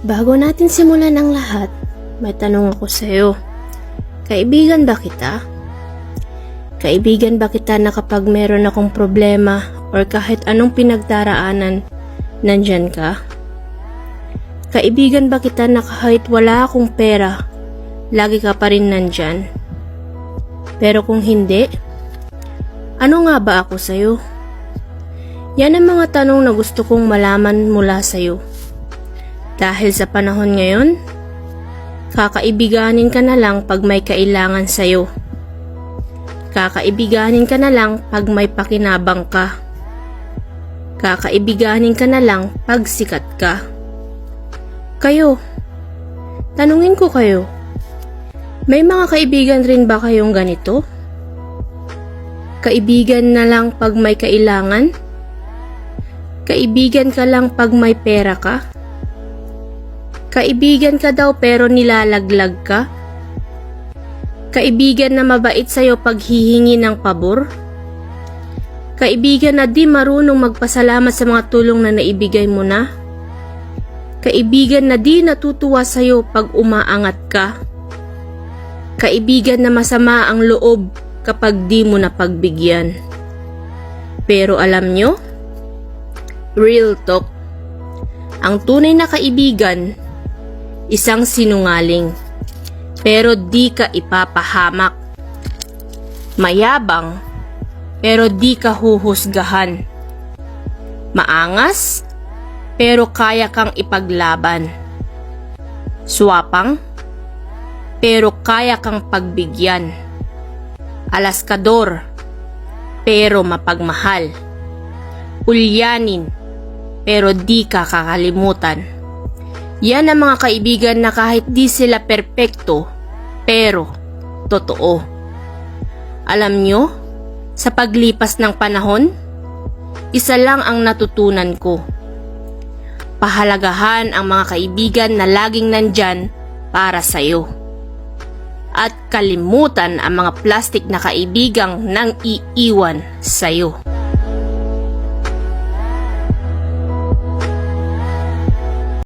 Bago natin simulan ang lahat, may tanong ako sa'yo. Kaibigan ba kita? Kaibigan ba kita na kapag meron akong problema or kahit anong pinagdaraanan, nandyan ka? Kaibigan ba kita na kahit wala akong pera, lagi ka pa rin nandyan? Pero kung hindi, ano nga ba ako sa'yo? Yan ang mga tanong na gusto kong malaman mula sa'yo. Dahil sa panahon ngayon, kakaibiganin ka na lang pag may kailangan sa'yo. Kakaibiganin ka na lang pag may pakinabang ka. Kakaibiganin ka na lang pag sikat ka. Kayo, tanungin ko kayo, may mga kaibigan rin ba kayong ganito? Kaibigan na lang pag may kailangan? Kaibigan ka lang pag may pera ka? Kaibigan ka daw pero nilalaglag ka? Kaibigan na mabait sa'yo pag hihingi ng pabor? Kaibigan na di marunong magpasalamat sa mga tulong na naibigay mo na? Kaibigan na di natutuwa sa'yo pag umaangat ka? Kaibigan na masama ang loob kapag di mo napagbigyan? Pero alam nyo? Real talk. Ang tunay na kaibigan, isang sinungaling, pero di ka ipapahamak. Mayabang, pero di ka huhusgahan. Maangas, pero kaya kang ipaglaban. Swapang, pero kaya kang pagbigyan. Alaskador, pero mapagmahal. Ulyanin, pero di ka kakalimutan. Yan ang mga kaibigan na kahit di sila perpekto, pero totoo. Alam nyo, sa paglipas ng panahon, isa lang ang natutunan ko. Pahalagahan ang mga kaibigan na laging nandyan para sa'yo. At kalimutan ang mga plastic na kaibigang nang iiwan sa'yo.